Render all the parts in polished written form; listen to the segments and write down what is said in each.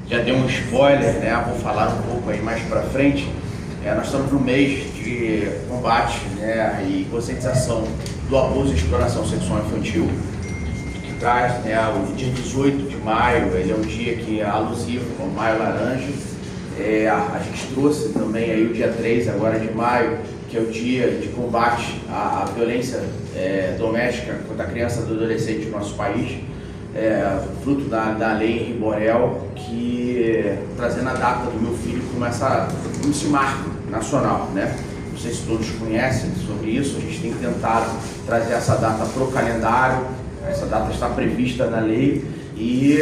já dei um spoiler, né? Vou falar um pouco aí mais para frente. Nós estamos no mês de combate, né, e conscientização do abuso e exploração sexual infantil, que traz, né, o dia 18 de maio, ele é um dia que é alusivo ao Maio Laranja. A gente trouxe também aí o dia 3 agora de maio, que é o dia de combate à violência doméstica contra a criança e do adolescente no nosso país, fruto da lei Henri Borel, que trazendo a data do meu filho como esse marco nacional, né? Não sei se todos conhecem sobre isso. A gente tem tentado trazer essa data para o calendário. Essa data está prevista na lei e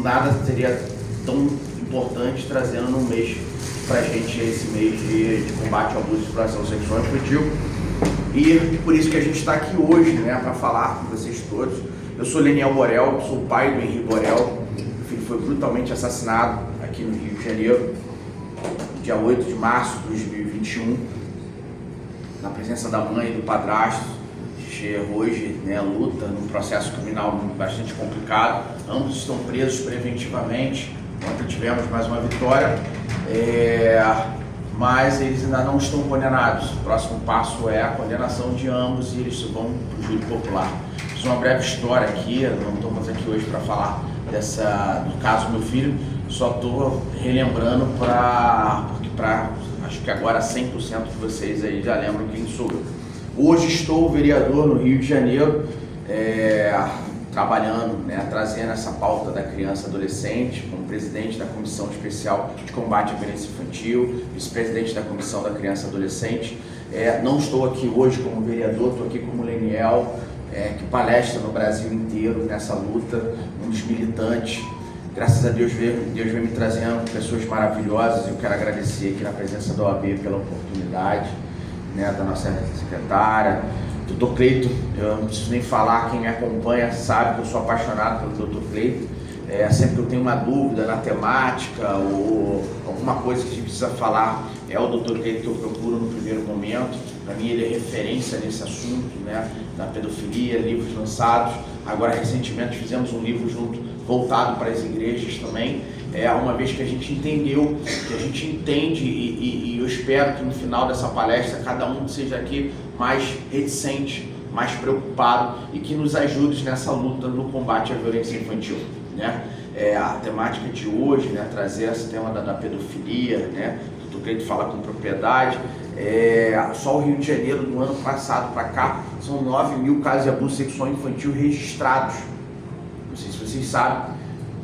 nada seria tão importante trazendo num mês para a gente esse mês de combate ao abuso e exploração sexual infantil. E por isso que a gente está aqui hoje, né, para falar com vocês todos. Eu sou Leniel Borel, sou o pai do Henri Borel. Meu filho foi brutalmente assassinado aqui no Rio de Janeiro, dia 8 de março de 2021, na presença da mãe e do padrasto. A gente hoje, né, luta num processo criminal bastante complicado. Ambos estão presos preventivamente. Ontem tivemos mais uma vitória, mas eles ainda não estão condenados. O próximo passo é a condenação de ambos e eles vão para o júri popular. Fiz uma breve história aqui, não estamos aqui hoje para falar do caso do meu filho, só estou relembrando acho que agora 100% de vocês aí já lembram quem sou eu. Hoje estou vereador no Rio de Janeiro, trabalhando, né, trazendo essa pauta da criança e adolescente, como presidente da Comissão Especial de Combate à Violência Infantil, vice-presidente da Comissão da Criança e Adolescente. Não estou aqui hoje como vereador, estou aqui como Leniel, que palestra no Brasil inteiro nessa luta, um dos militantes. Graças a Deus, Deus vem me trazendo pessoas maravilhosas. Eu quero agradecer aqui na presença da OAB pela oportunidade, né, da nossa secretária, Dr. Cleito. Eu não preciso nem falar, quem me acompanha sabe que eu sou apaixonado pelo Dr. Cleito. Sempre que eu tenho uma dúvida na temática ou alguma coisa que a gente precisa falar, é o Dr. Cleito que eu procuro no primeiro momento. Para mim ele é referência nesse assunto, né, da pedofilia, livros lançados. Agora recentemente fizemos um livro junto, voltado para as igrejas também, uma vez que a gente entendeu, que a gente entende e eu espero que no final dessa palestra cada um seja aqui mais reticente, mais preocupado e que nos ajude nessa luta no combate à violência infantil, né? A temática de hoje, né, trazer esse tema da pedofilia, né, o Dr. Cleito fala com propriedade. Só o Rio de Janeiro, no ano passado para cá, são 9.000 casos de abuso sexual infantil registrados. Não sei se vocês sabem,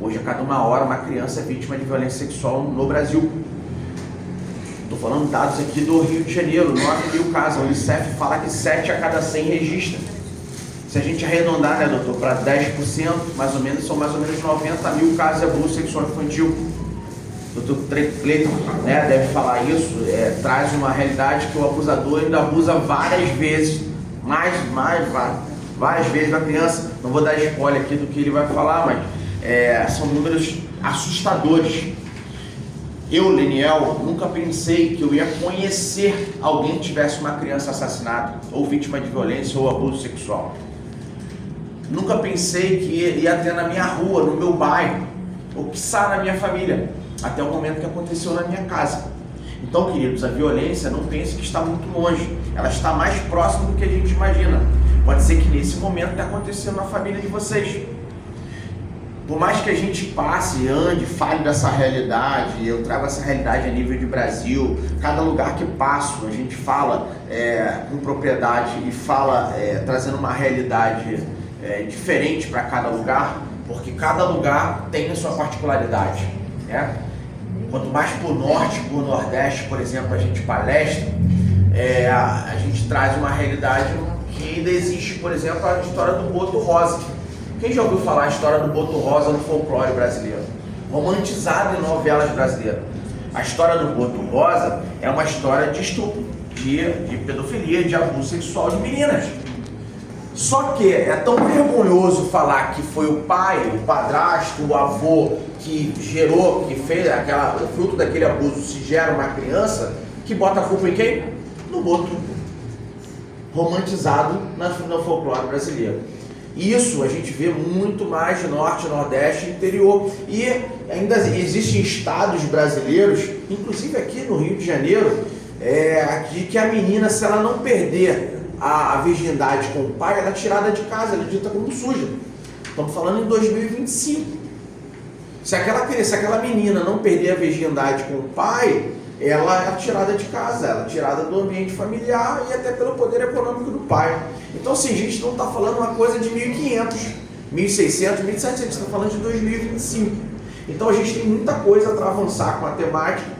hoje a cada uma hora uma criança é vítima de violência sexual no Brasil. Estou falando dados aqui do Rio de Janeiro, 9.000 casos. A Unicef fala que 7 a cada 100 registra. Se a gente arredondar, né, doutor, para 10%, mais ou menos, são mais ou menos 90.000 casos de abuso sexual infantil. O Dr. Cleito, né, deve falar isso, traz uma realidade que o abusador ainda abusa várias vezes, várias vezes da criança. Não vou dar spoiler aqui do que ele vai falar, mas são números assustadores. Eu, Leniel, nunca pensei que eu ia conhecer alguém que tivesse uma criança assassinada, ou vítima de violência ou abuso sexual. Nunca pensei que ia ter na minha rua, no meu bairro, ou quiçá na minha família, até o momento que aconteceu na minha casa. Então, queridos, a violência, não pense que está muito longe, ela está mais próxima do que a gente imagina. Pode ser que nesse momento está acontecendo na família de vocês. Por mais que a gente passe, ande, fale dessa realidade, eu trago essa realidade a nível de Brasil, cada lugar que passo a gente fala com propriedade e fala trazendo uma realidade diferente para cada lugar, porque cada lugar tem a sua particularidade, né? Quanto mais por norte, por nordeste, por exemplo, a gente palestra, a gente traz uma realidade que ainda existe, por exemplo, a história do Boto Rosa. Quem já ouviu falar a história do Boto Rosa no folclore brasileiro? Romantizada em novelas brasileiras. A história do Boto Rosa é uma história de estupro, de pedofilia, de abuso sexual de meninas. Só que é tão vergonhoso falar que foi o pai, o padrasto, o avô que gerou, que fez o fruto daquele abuso se gera uma criança, que bota a culpa em quem? No Boto. Romantizado no folclore brasileiro. Isso a gente vê muito mais no norte, nordeste e interior. E ainda existem estados brasileiros, inclusive aqui no Rio de Janeiro, que a menina, se ela não perder a virgindade com o pai, ela é tirada de casa, ela é dita como suja. Estamos falando em 2025. Se aquela menina não perder a virgindade com o pai, ela é tirada de casa, ela é tirada do ambiente familiar e até pelo poder econômico do pai. Então, assim, a gente não está falando uma coisa de 1.500, 1.600, 1.700, a gente está falando de 2025. Então, a gente tem muita coisa para avançar com a temática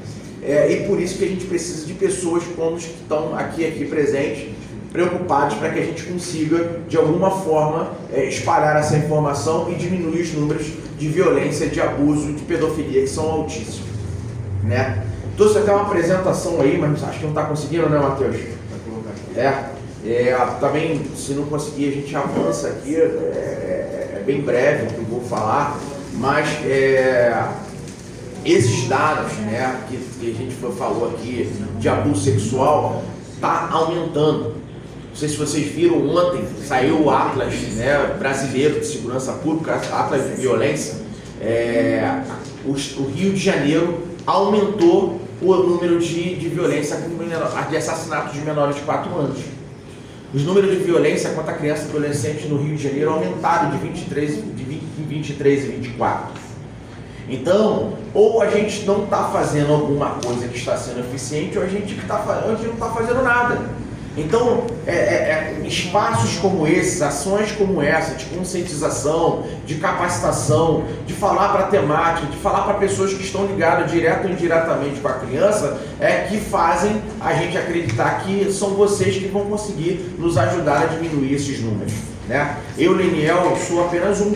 e por isso que a gente precisa de pessoas como os que estão aqui presentes, preocupados para que a gente consiga, de alguma forma, espalhar essa informação e diminuir os números de violência, de abuso, de pedofilia, que são altíssimos, né? Então, você tem uma apresentação aí, mas acho que não está conseguindo, né, Matheus? Também, se não conseguir, a gente avança aqui, é bem breve o que eu vou falar, mas esses dados, né, que a gente falou aqui de abuso sexual, está aumentando. Não sei se vocês viram, ontem saiu o Atlas, né, brasileiro de segurança pública, Atlas de violência. O Rio de Janeiro aumentou o número de violência, de assassinatos de menores de 4 anos. Os números de violência contra criança e adolescente no Rio de Janeiro aumentaram de 23 e 24. Então, ou a gente não está fazendo alguma coisa que está sendo eficiente, ou a gente não está fazendo nada. Então, espaços como esses, ações como essa, de conscientização, de capacitação, de falar para a temática, de falar para pessoas que estão ligadas direto ou indiretamente com a criança, que fazem a gente acreditar que são vocês que vão conseguir nos ajudar a diminuir esses números, né? Eu, Leniel, sou apenas um,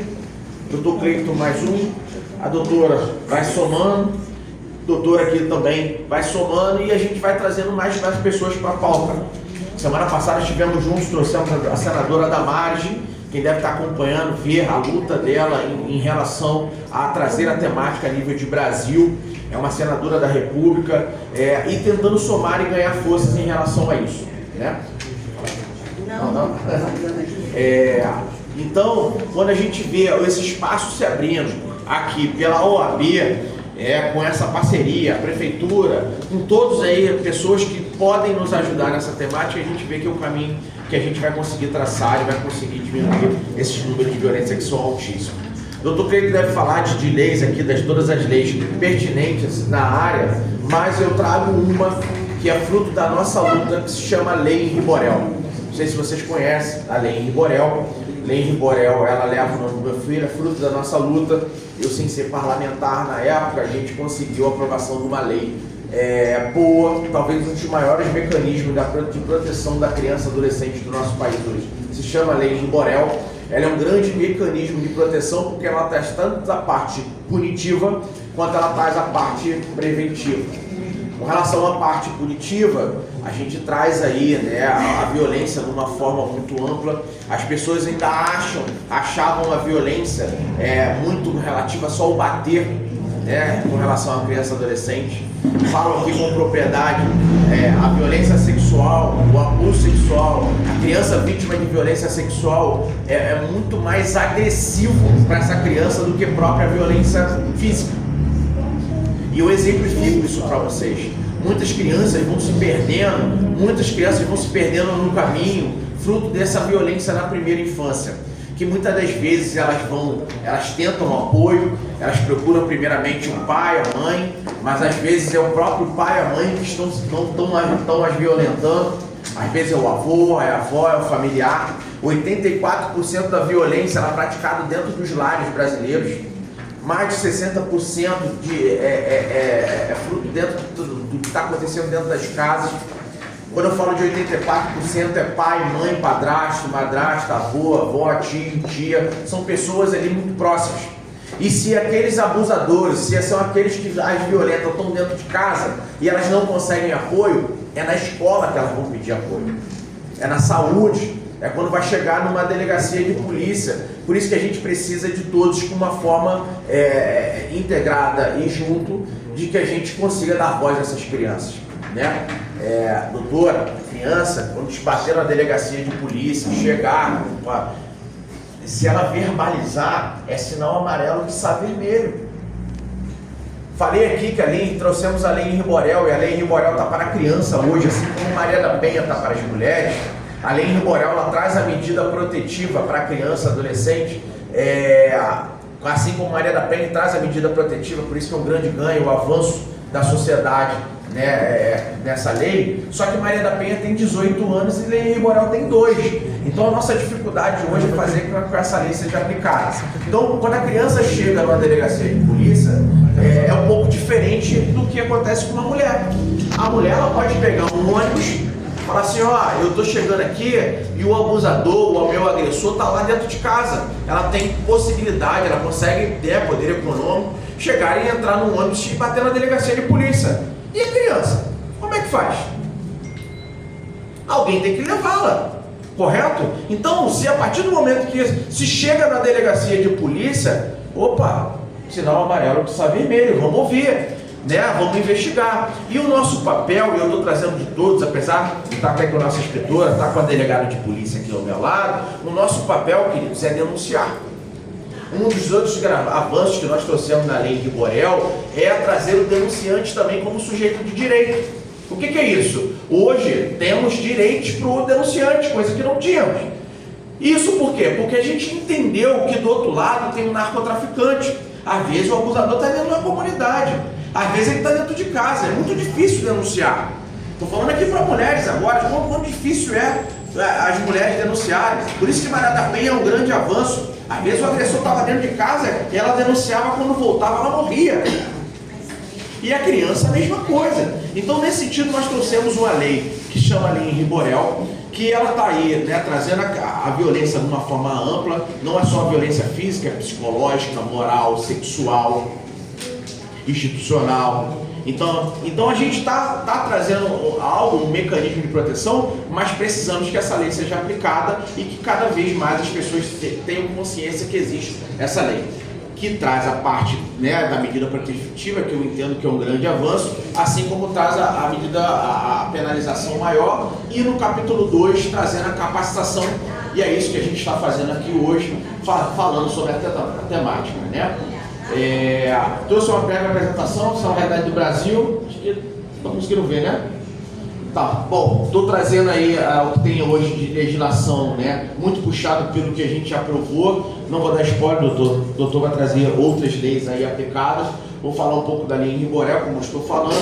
doutor Cleiton mais um, a doutora vai somando, doutora aqui também vai somando e a gente vai trazendo mais pessoas para a pauta. Semana passada estivemos juntos, trouxemos a senadora Damares, quem deve estar acompanhando, ver a luta dela em relação a trazer a temática a nível de Brasil. É uma senadora da República e tentando somar e ganhar forças em relação a isso, né? Não. Então, quando a gente vê esse espaço se abrindo aqui pela OAB, com essa parceria, a prefeitura, com todos aí, pessoas que podem nos ajudar nessa temática, a gente vê que é o caminho que a gente vai conseguir traçar e vai conseguir diminuir esses números de violência que são altíssimos. O doutor Cleiton deve falar de leis aqui, todas as leis pertinentes na área, mas eu trago uma que é fruto da nossa luta, que se chama Lei Henri Borel. Não sei se vocês conhecem a Lei Henri Borel. Lei Henri Borel, ela leva o nome do meu filho, é fruto da nossa luta. Eu, sem ser parlamentar na época, a gente conseguiu a aprovação de uma lei boa, talvez um dos maiores mecanismos de proteção da criança e adolescente do nosso país hoje. Se chama Lei Henri Borel. Ela é um grande mecanismo de proteção porque ela traz tanto a parte punitiva quanto ela traz a parte preventiva. Com relação à parte punitiva, a gente traz aí, né, a violência de uma forma muito ampla. As pessoas ainda achavam a violência muito relativa só ao bater, né, com relação à criança e adolescente. Falam aqui com propriedade, a violência sexual, o abuso sexual, a criança vítima de violência sexual é muito mais agressivo para essa criança do que a própria violência física. E eu exemplifico isso para vocês. Muitas crianças vão se perdendo no caminho, fruto dessa violência na primeira infância. Que muitas das vezes elas tentam um apoio, elas procuram primeiramente o pai, a mãe, mas às vezes é o próprio pai e a mãe que estão as violentando. Às vezes é o avô, é a avó, é o familiar. 84% da violência é praticada dentro dos lares brasileiros. Mais de 60% é fruto do que está acontecendo dentro das casas. Quando eu falo de 84% é pai, mãe, padrasto, madrasta, avó, tio, tia. São pessoas ali muito próximas. E se aqueles abusadores, se são aqueles que as violentam, estão dentro de casa e elas não conseguem apoio, é na escola que elas vão pedir apoio. É na saúde. É quando vai chegar numa delegacia de polícia. Por isso que a gente precisa de todos com uma forma integrada e junto, de que a gente consiga dar voz a essas crianças, né? Doutora, criança, quando te bater na delegacia de polícia, chegar, se ela verbalizar, é sinal amarelo que está vermelho. Falei aqui que trouxemos a lei em Riborel, e a lei em Riborel está para a criança hoje, assim como Maria da Penha está para as mulheres. A lei em Riborel, ela traz a medida protetiva para a criança e adolescente, assim como Maria da Penha traz a medida protetiva, por isso que é um grande ganho, o avanço da sociedade, né, nessa lei. Só que Maria da Penha tem 18 anos e lei em Riborel tem 2. Então a nossa dificuldade hoje é fazer com que essa lei seja aplicada. Então, quando a criança chega numa delegacia de polícia, é um pouco diferente do que acontece com uma mulher. A mulher, ela pode pegar um ônibus e falar assim, ó, eu tô chegando aqui e o abusador, o meu agressor tá lá dentro de casa. Ela tem possibilidade, ela consegue ter poder econômico, chegar e entrar no ônibus e bater na delegacia de polícia. E a criança? Como é que faz? Alguém tem que levá-la, correto? Então, se a partir do momento que se chega na delegacia de polícia, opa, sinal amarelo que está vermelho, vamos ouvir, né? Vamos investigar. E o nosso papel, eu estou trazendo de todos, apesar de estar até com a nossa inspetora, estar com a delegada de polícia aqui ao meu lado, o nosso papel, queridos, é denunciar. Um dos outros avanços que nós trouxemos na lei de Riborel é trazer o denunciante também como sujeito de direito. O que é isso? Hoje temos direitos para o denunciante, coisa que não tínhamos. Isso por quê? Porque a gente entendeu que do outro lado tem um narcotraficante. Às vezes o abusador está dentro da comunidade, às vezes ele está dentro de casa, é muito difícil denunciar. Estou falando aqui para mulheres agora, quão difícil é as mulheres denunciarem. Por isso que Maria da Penha é um grande avanço. Às vezes o agressor estava dentro de casa e ela denunciava, quando voltava ela morria. E a criança a mesma coisa. Então, nesse sentido, nós trouxemos uma lei que chama a Lei em Riborel, que ela está aí, né, trazendo a violência de uma forma ampla. Não é só a violência física, é psicológica, moral, sexual, institucional. Então a gente está trazendo algo, um mecanismo de proteção, mas precisamos que essa lei seja aplicada e que cada vez mais as pessoas tenham consciência que existe essa lei, que traz a parte, né, da medida protetiva, que eu entendo que é um grande avanço, assim como traz a penalização maior, e no capítulo 2 trazendo a capacitação, e é isso que a gente está fazendo aqui hoje, falando sobre a temática, né? Trouxe uma breve apresentação sobre a realidade do Brasil. Acho que estão conseguindo ver, né? Tá, bom, estou trazendo aí o que tem hoje de legislação, né? Muito puxado pelo que a gente aprovou. Não vou dar spoiler, doutor. O doutor vai trazer outras leis aí aplicadas. Vou falar um pouco da lei em Riborel, como estou falando,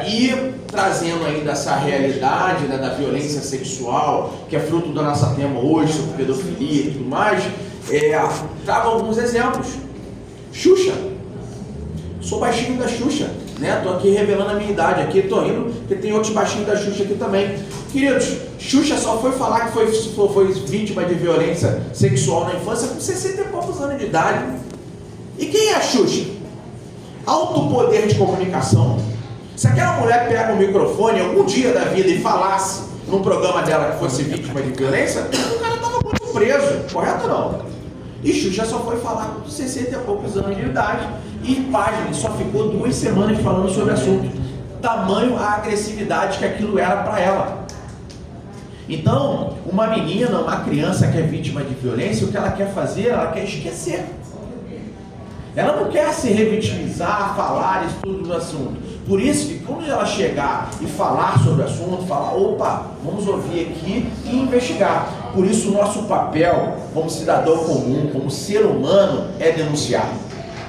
e trazendo ainda essa realidade, né, da violência sexual, que é fruto do nosso tema hoje, sobre pedofilia e tudo mais. Trago alguns exemplos. Xuxa, sou baixinho da Xuxa, né? Tô aqui revelando a minha idade aqui, tô indo, porque tem outros baixinhos da Xuxa aqui também. Queridos, Xuxa só foi falar que foi vítima de violência sexual na infância com 60 e poucos anos de idade. E quem é a Xuxa? Alto poder de comunicação. Se aquela mulher pega o microfone algum dia da vida e falasse num programa dela que fosse vítima de violência, o cara tava muito preso, correto ou não? E Xuxa só foi falar com 60 e poucos anos de idade e página, só ficou 2 semanas falando sobre o assunto. Tamanho a agressividade que aquilo era para ela. Então, uma menina, uma criança que é vítima de violência, o que ela quer fazer, ela quer esquecer. Ela não quer se revitimizar, falar isso tudo do assunto. Por isso que quando ela chegar e falar sobre o assunto, falar, opa, vamos ouvir aqui e investigar. Por isso o nosso papel como cidadão comum, como ser humano, é denunciar.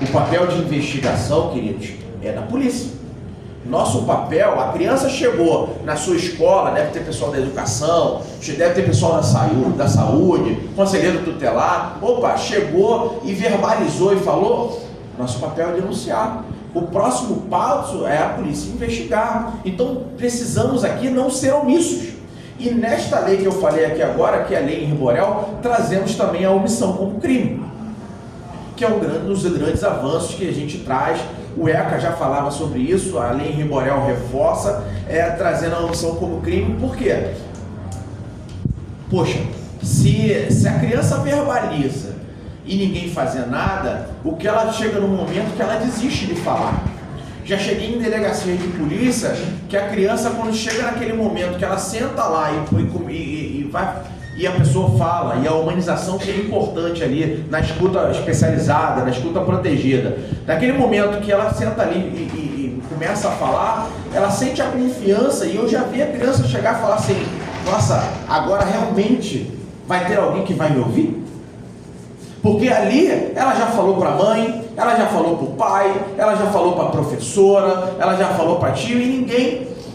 O papel de investigação, queridos, é da polícia. Nosso papel, a criança chegou na sua escola, deve ter pessoal da educação, deve ter pessoal da saúde, conselheiro tutelar, opa, chegou e verbalizou e falou, nosso papel é denunciar. O próximo passo é a polícia investigar. Então precisamos aqui não ser omissos. E nesta lei que eu falei aqui agora, que é a lei em Riborel, trazemos também a omissão como crime, que é um dos grandes avanços que a gente traz. O ECA já falava sobre isso, a lei em Riborel reforça, trazendo a omissão como crime. Por quê? Poxa, se a criança verbaliza e ninguém fazer nada, o que ela chega num momento que ela desiste de falar. Já cheguei em delegacia de polícia que a criança, quando chega naquele momento que ela senta lá e vai e a pessoa fala, e a humanização que é importante ali na escuta especializada, na escuta protegida. Naquele momento que ela senta ali e começa a falar, ela sente a confiança, e eu já vi a criança chegar e falar assim: nossa, agora realmente vai ter alguém que vai me ouvir? Porque ali ela já falou para a mãe, ela já falou para o pai, ela já falou para a professora, ela já falou para tio, e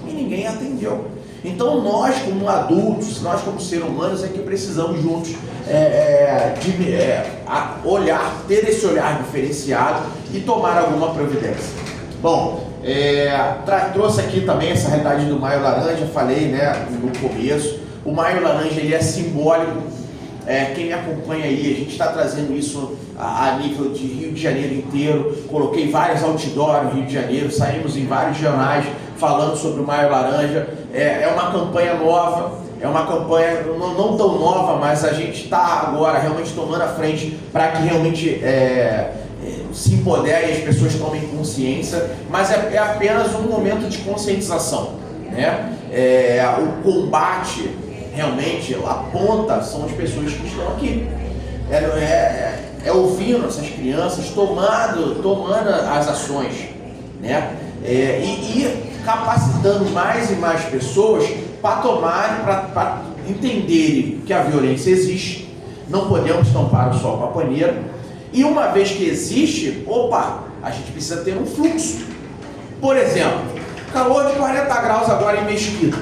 ninguém atendeu. Então nós como adultos, nós como seres humanos é que precisamos juntos olhar, ter esse olhar diferenciado e tomar alguma providência. Bom, trouxe aqui também essa realidade do Maio Laranja, falei, né, no começo. O Maio Laranja, ele é simbólico. Quem me acompanha aí, a gente está trazendo isso a nível de Rio de Janeiro inteiro. Coloquei vários outdoors no Rio de Janeiro, saímos em vários jornais falando sobre o Maio Laranja. É uma campanha nova, é uma campanha não tão nova, mas a gente está agora realmente tomando a frente para que realmente se empodere e as pessoas tomem consciência, mas é apenas um momento de conscientização, né? O combate realmente aponta, são as pessoas que estão aqui, ouvindo essas crianças, tomando as ações, né? E capacitando mais e mais pessoas para tomarem, para entenderem que a violência existe, não podemos tampar o sol com a paneira, e uma vez que existe, a gente precisa ter um fluxo. Por exemplo, calor de 40 graus agora em Mesquita,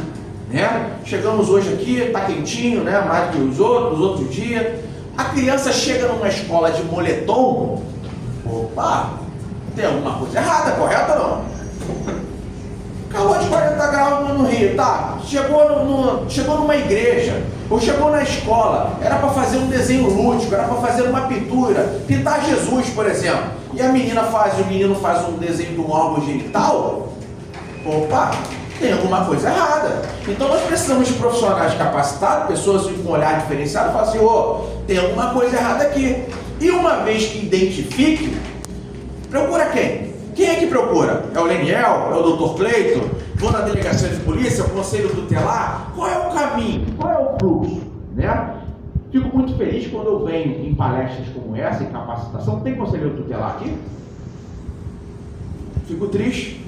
né? Chegamos hoje aqui, está quentinho, né? Mais que os outros dias. A criança chega numa escola de moletom, tem alguma coisa errada, correto ou não? Calor de 40 graus no Rio, tá? Chegou numa igreja, ou chegou na escola, era para fazer um desenho lúdico, era para fazer uma pintura, pintar Jesus, por exemplo, e o menino faz um desenho de um órgão genital, tem alguma coisa errada. Então nós precisamos de profissionais capacitados, pessoas com um olhar diferenciado, falar assim: tem alguma coisa errada aqui. E uma vez que identifique, procura quem? Quem é que procura? É o Leniel? É o Dr. Cleiton? Vou na delegacia de polícia, o conselho tutelar? Qual é o caminho? Qual é o fluxo? Né? Fico muito feliz quando eu venho em palestras como essa, em capacitação. Tem conselheiro tutelar aqui? Fico triste,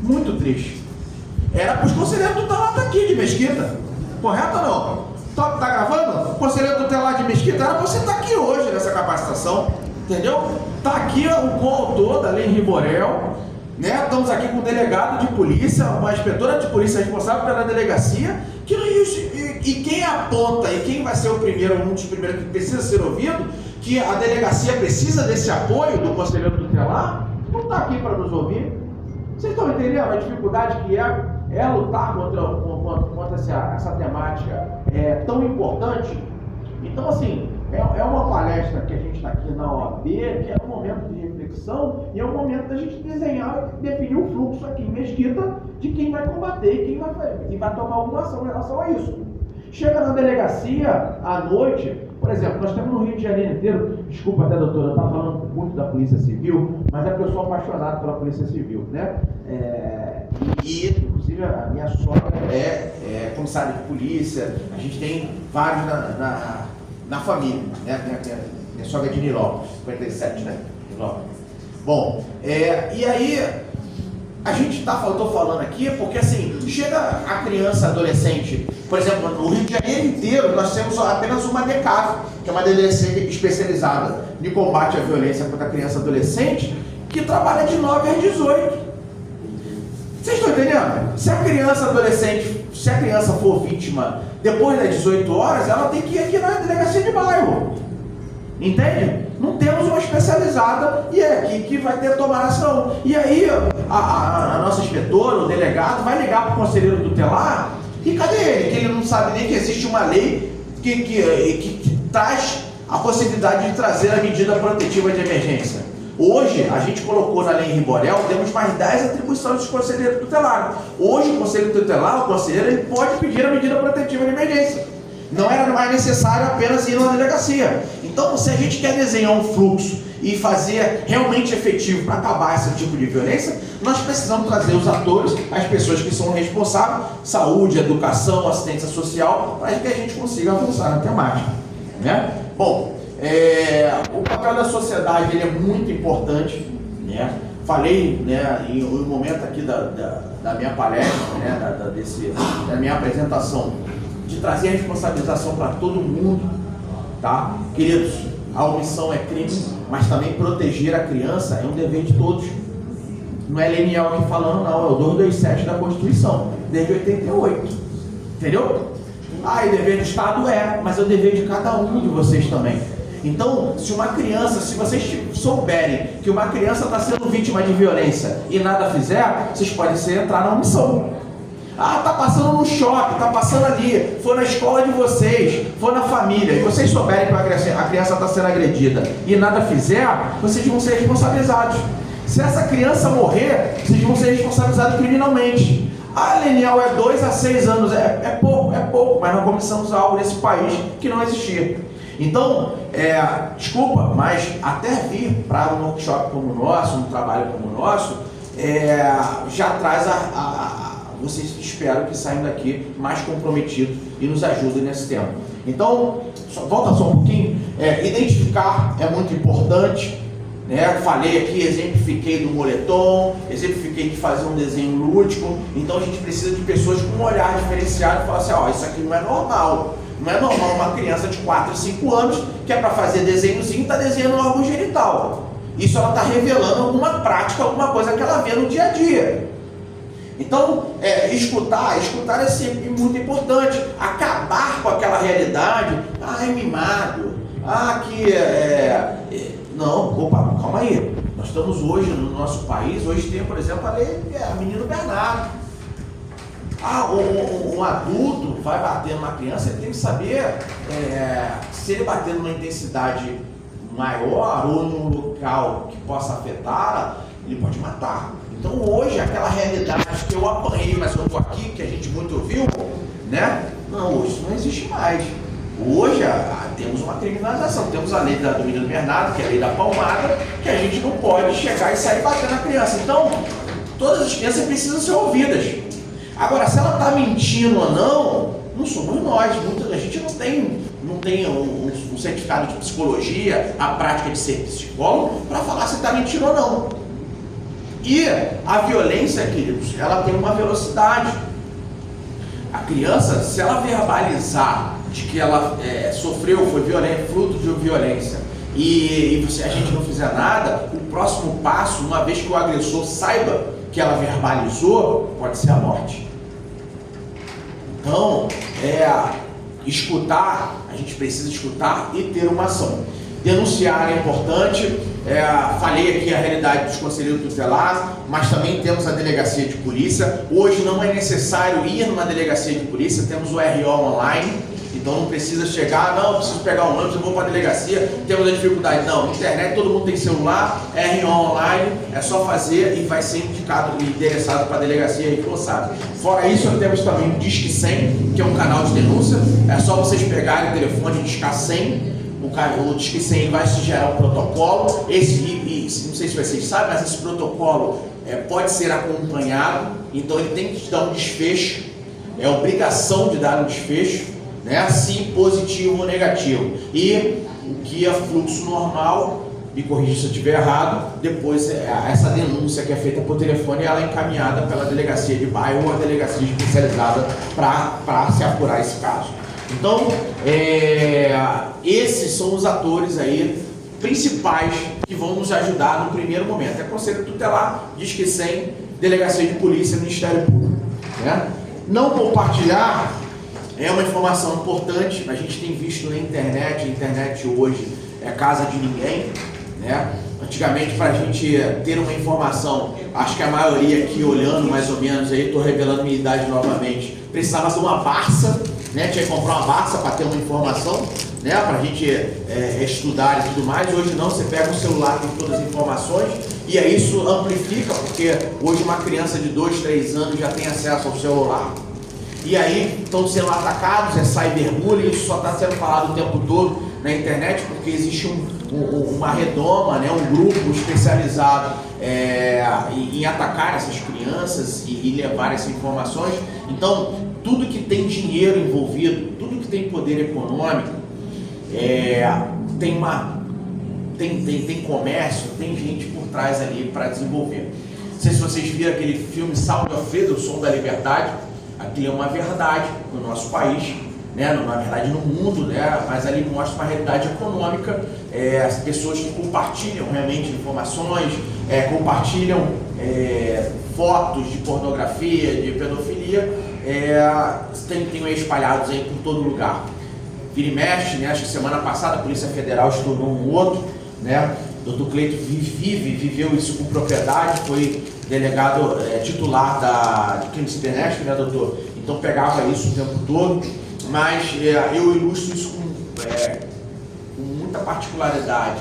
muito triste. Era para os conselheiros tutelares daqui de Mesquita, correto ou não? Tá gravando? Conselheiro tutelar de Mesquita, era para você estar aqui hoje nessa capacitação, entendeu? Está aqui o coautor da Lei Riborel, né? Estamos aqui com o delegado de polícia, uma inspetora de polícia responsável pela delegacia, e quem aponta e quem vai ser um dos primeiros que precisa ser ouvido, que a delegacia precisa desse apoio do conselheiro tutelar, não está aqui para nos ouvir. Vocês estão entendendo a dificuldade que é lutar contra essa temática tão importante? Então, assim, é uma palestra que a gente está aqui na OAB, que é um momento de reflexão e é um momento da gente desenhar e definir o fluxo aqui em Mesquita de quem vai combater e quem vai tomar alguma ação em relação a isso. Chega na delegacia à noite, por exemplo, nós temos no Rio de Janeiro inteiro, desculpa até, doutora, eu estava falando muito da Polícia Civil, mas é porque eu sou apaixonado pela Polícia Civil, né? Inclusive, a minha sogra é comissária de polícia, a gente tem vários na família, né? Minha sogra é de Nilópolis, 57, né? Nilópolis. Bom, e aí a gente estou falando aqui porque, assim, chega a criança, adolescente, por exemplo, no Rio de Janeiro inteiro, nós temos apenas uma DECAF, que é uma delegacia especializada de combate à violência contra a criança e adolescente, que trabalha de 9 às 18. Vocês estão entendendo? Se a criança for vítima depois das 18 horas, ela tem que ir aqui na delegacia de bairro. Entende? Não temos uma especializada e é aqui que vai ter que tomar ação. E aí a nossa inspetora, o delegado, vai ligar para o conselheiro tutelar e cadê ele? Que ele não sabe nem que existe uma lei que traz a possibilidade de trazer a medida protetiva de emergência. Hoje, a gente colocou na Lei Riborel, temos mais 10 atribuições dos conselheiros tutelares. Hoje, o conselheiro tutelar, o conselheiro, ele pode pedir a medida protetiva de emergência. Não era mais necessário apenas ir na delegacia. Então, se a gente quer desenhar um fluxo e fazer realmente efetivo para acabar esse tipo de violência, nós precisamos trazer os atores, as pessoas que são responsáveis, saúde, educação, assistência social, para que a gente consiga avançar na temática, né? Bom, o papel da sociedade ele é muito importante, né? Falei, né, em um momento aqui da minha palestra, né, da minha apresentação, de trazer a responsabilização para todo mundo, tá? Queridos, a omissão é crime, mas também proteger a criança é um dever de todos. Não é Leniel aqui falando, não, é o 227 da Constituição, desde 88, entendeu? E dever do Estado mas é o dever de cada um de vocês também. Então, se uma criança, se vocês souberem que uma criança está sendo vítima de violência e nada fizer, vocês podem entrar na omissão. Tá passando no shopping, tá passando ali, foi na escola de vocês, foi na família, e vocês souberem que a criança está sendo agredida e nada fizer, vocês vão ser responsabilizados. Se essa criança morrer, vocês vão ser responsabilizados criminalmente. Leniel, 2 a 6 anos, é pouco, mas nós começamos algo nesse país que não existia. Então, desculpa, mas até vir para um workshop como o nosso, um trabalho como o nosso, já traz vocês espero que saiam daqui mais comprometidos e nos ajudem nesse tema. Então, volta só um pouquinho, identificar é muito importante, né? Falei aqui, exemplifiquei do moletom, exemplifiquei de fazer um desenho lúdico, então a gente precisa de pessoas com um olhar diferenciado e falar assim, isso aqui não é normal. Não é normal uma criança de 4 e 5 anos que é para fazer desenhozinho, está desenhando um órgão genital. Isso ela está revelando alguma prática, alguma coisa que ela vê no dia a dia. Então, escutar é sempre muito importante. Acabar com aquela realidade, é mimado, não, opa, calma aí. Nós estamos hoje no nosso país, hoje tem, por exemplo, a lei, menino Bernardo. Um adulto vai bater numa criança, ele tem que saber se ele bater numa intensidade maior ou num local que possa afetá-la, ele pode matar. Então hoje, aquela realidade que eu apanhei, mas eu estou aqui, que a gente muito ouviu, né? Não, hoje isso não existe mais. Hoje temos uma criminalização, temos a lei do menino Bernardo, que é a lei da palmada, que a gente não pode chegar e sair batendo na criança. Então, todas as crianças precisam ser ouvidas. Agora, se ela está mentindo ou não somos nós. A gente não tem um certificado de psicologia, a prática de ser psicólogo, para falar se está mentindo ou não. E a violência, queridos, ela tem uma velocidade. A criança, se ela verbalizar de que ela sofreu, foi violenta, fruto de violência, e a gente não fizer nada, o próximo passo, uma vez que o agressor saiba que ela verbalizou, pode ser a morte. Então, escutar, a gente precisa escutar e ter uma ação. Denunciar é importante, falei aqui a realidade dos conselheiros tutelares, mas também temos a delegacia de polícia. Hoje não é necessário ir numa delegacia de polícia, temos o RO online, então não precisa chegar, não, preciso pegar um ônibus, eu vou para a delegacia, temos a dificuldade. Não, internet, todo mundo tem celular, RO online, é só fazer e vai ser indicado e endereçado para a delegacia responsável. Fora isso, temos também o Disque 100, que é um canal de denúncia, é só vocês pegarem o telefone e discar 100, o Disque 100 vai te gerar um protocolo, não sei se vocês sabem, mas esse protocolo pode ser acompanhado, então ele tem que te dar um desfecho, é obrigação de dar um desfecho, né? Sim, positivo ou negativo. E o que é fluxo normal, me corrija se eu estiver errado, depois essa denúncia que é feita por telefone, ela é encaminhada pela delegacia de bairro ou a delegacia especializada para se apurar esse caso. Então, esses são os atores aí principais que vão nos ajudar no primeiro momento. Conselho tutelar, Disque 100, delegacia de polícia, Ministério Público, né? Não compartilhar é uma informação importante. A gente tem visto na internet, a internet hoje é casa de ninguém, né? Antigamente, para a gente ter uma informação, acho que a maioria aqui olhando mais ou menos, aí estou revelando minha idade novamente, precisava ser uma Barça, né? Tinha que comprar uma Barça para ter uma informação, né? Para a gente estudar e tudo mais. Hoje não, você pega o celular, tem todas as informações, e aí isso amplifica, porque hoje uma criança de 2, 3 anos já tem acesso ao celular. E aí estão sendo atacados, cyberbullying, isso só está sendo falado o tempo todo na internet, porque existe uma redoma, né, um grupo especializado em atacar essas crianças e levar essas informações. Então, tudo que tem dinheiro envolvido, tudo que tem poder econômico, tem comércio, tem gente por trás ali para desenvolver. Não sei se vocês viram aquele filme Sound of Freedom, O Som da Liberdade. Aquilo é uma verdade no nosso país, né? Na verdade no mundo, né? Mas ali mostra uma realidade econômica, as pessoas que compartilham realmente informações, compartilham fotos de pornografia, de pedofilia, tem aí espalhados aí por todo lugar. Vira e mexe, né? Acho que semana passada a Polícia Federal estourou um outro, né? Dr. Cleito viveu isso com propriedade, foi delegado titular de crime cibernético, né, doutor? Então pegava isso o tempo todo, mas eu ilustro isso com muita particularidade,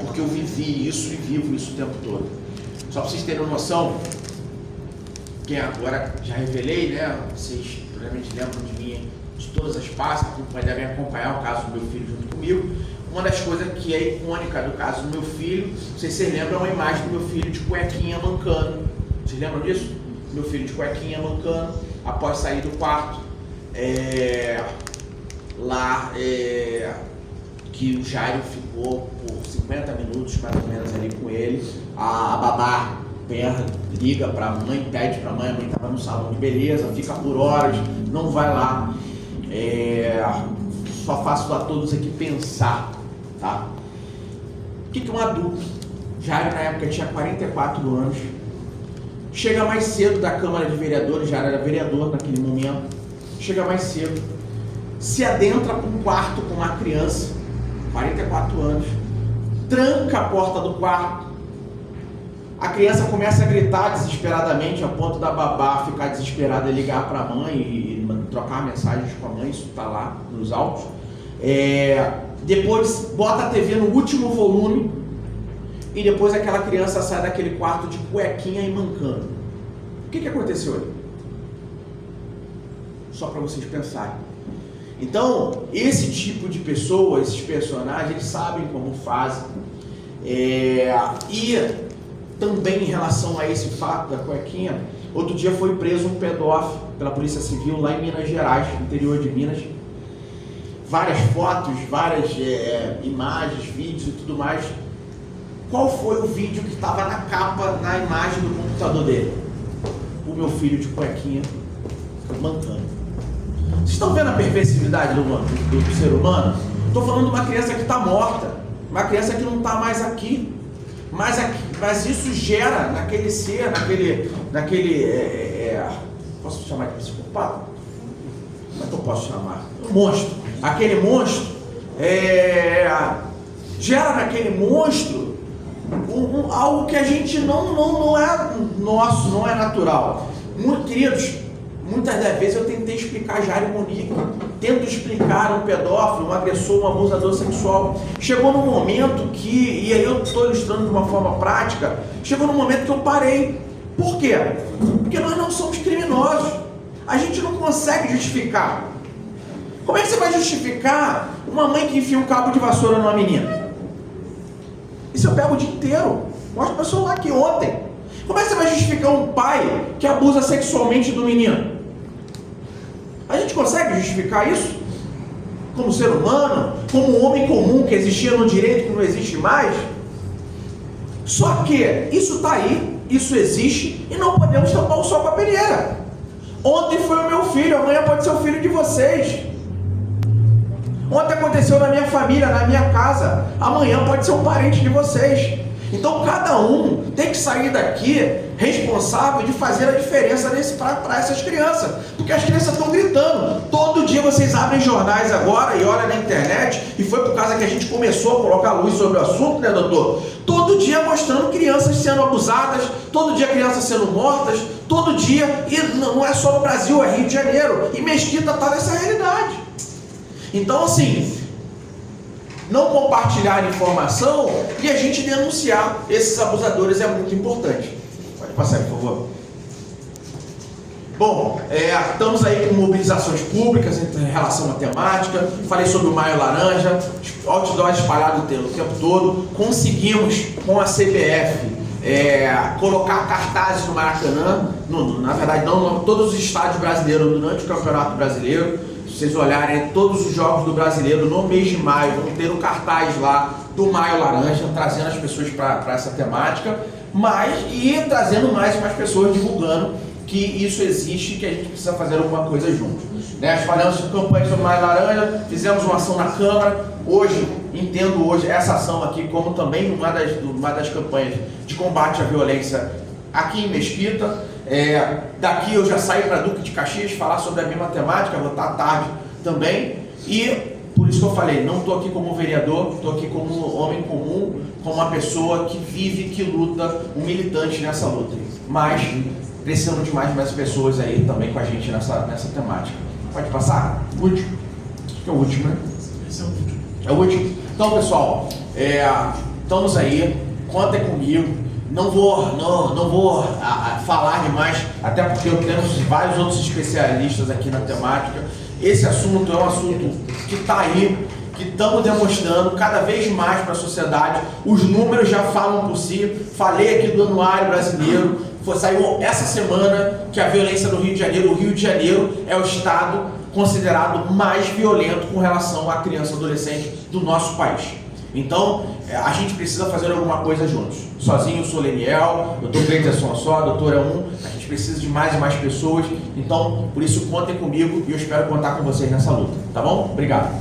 porque eu vivi isso e vivo isso o tempo todo. Só para vocês terem uma noção, quem agora já revelei, né? Vocês provavelmente lembram de mim, de todas as pastas, que devem acompanhar o caso do meu filho junto comigo. Uma das coisas que é icônica do caso do meu filho, não sei se vocês lembram, é uma imagem do meu filho de cuequinha mancando. Vocês lembram disso? Meu filho de cuequinha mancando, após sair do quarto, que o Jairo ficou por 50 minutos mais ou menos ali com ele. A babá liga para a mãe, pede para a mãe estava no salão de beleza, fica por horas, não vai lá. Só faço a todos aqui pensar, tá? O que um adulto, Jairo na época tinha 44 anos, chega mais cedo da Câmara de Vereadores, Jairo era vereador naquele momento, chega mais cedo, se adentra para um quarto com uma criança, 44 anos, tranca a porta do quarto, a criança começa a gritar desesperadamente, a ponto da babá ficar desesperada e ligar para a mãe e trocar mensagens com a mãe, isso está lá nos autos. Depois bota a TV no último volume e depois aquela criança sai daquele quarto de cuequinha e mancando. O que aconteceu ali? Só para vocês pensarem. Então, esse tipo de pessoa, esses personagens, eles sabem como fazem. E também em relação a esse fato da cuequinha, outro dia foi preso um pedófilo pela Polícia Civil lá em Minas Gerais, no interior de Minas. Várias fotos, várias imagens, vídeos e tudo mais. Qual foi o vídeo que estava na capa, na imagem do computador dele? O meu filho de cuequinha mancando. Vocês estão vendo a perversividade do ser humano? Estou falando de uma criança que está morta, uma criança que não está mais aqui. Mas isso gera naquele ser, posso chamar de psicopata? Como é que eu posso chamar? Monstro. Aquele monstro gera naquele monstro algo que a gente não é nosso, não é natural. Muito queridos, muitas das vezes eu tentei explicar Jairo e Monique, tento explicar um pedófilo, um agressor, um abusador sexual. Chegou num momento que, e aí eu estou ilustrando de uma forma prática, chegou num momento que eu parei. Por quê? Porque nós não somos criminosos. A gente não consegue justificar. Como é que você vai justificar uma mãe que enfia um cabo de vassoura numa menina? Isso eu pego o dia inteiro. Mostra para o celular aqui ontem. Como é que você vai justificar um pai que abusa sexualmente do menino? A gente consegue justificar isso? Como ser humano? Como um homem comum que existia no direito que não existe mais? Só que isso está aí, isso existe e não podemos tampar o sol com a peneira. Ontem foi o meu filho, amanhã pode ser o filho de vocês. Ontem aconteceu na minha família, na minha casa, amanhã pode ser um parente de vocês. Então cada um tem que sair daqui responsável de fazer a diferença para essas crianças, porque as crianças estão gritando. Todo dia vocês abrem jornais agora e olham na internet, e foi por causa que a gente começou a colocar luz sobre o assunto, né, doutor? Todo dia mostrando crianças sendo abusadas, todo dia crianças sendo mortas, todo dia, e não é só no Brasil, é Rio de Janeiro, e Mesquita está nessa realidade. Então assim, não compartilhar informação e a gente denunciar esses abusadores é muito importante. Pode passar, por favor. Bom, estamos aí com mobilizações públicas em relação à temática. Falei sobre o Maio Laranja, outdoors espalhados o tempo todo. Conseguimos, com a CBF, colocar cartazes no Maracanã, na verdade não, todos os estádios brasileiros durante o Campeonato Brasileiro. Se vocês olharem todos os jogos do Brasileiro no mês de maio, vão ter um cartaz lá do Maio Laranja, trazendo as pessoas para essa temática, e trazendo mais pessoas, divulgando que isso existe e que a gente precisa fazer alguma coisa junto. Espalhamos campanhas sobre o Maio Laranja, fizemos uma ação na Câmara. Hoje, entendo essa ação aqui como também uma das campanhas de combate à violência aqui em Mesquita. Daqui eu já saio para Duque de Caxias falar sobre a mesma temática, vou estar à tarde também. E por isso que eu falei, não estou aqui como vereador, estou aqui como homem comum, como uma pessoa que vive, que luta, um militante nessa luta. Mas precisamos de mais pessoas aí também com a gente nessa temática. Pode passar? Último. Acho que é o último, né? Esse é o último. É o último? Então, pessoal, estamos aí, contem comigo. Não vou falar demais, até porque temos vários outros especialistas aqui na temática. Esse assunto é um assunto que está aí, que estamos demonstrando cada vez mais para a sociedade. Os números já falam por si. Falei aqui do Anuário Brasileiro. Saiu essa semana que a violência no Rio de Janeiro, o Rio de Janeiro é o estado considerado mais violento com relação à criança e adolescente do nosso país. Então, a gente precisa fazer alguma coisa juntos. Sozinho eu sou Leniel, doutor Cleiton só, doutora 1, a gente precisa de mais e mais pessoas. Então, por isso, contem comigo e eu espero contar com vocês nessa luta. Tá bom? Obrigado.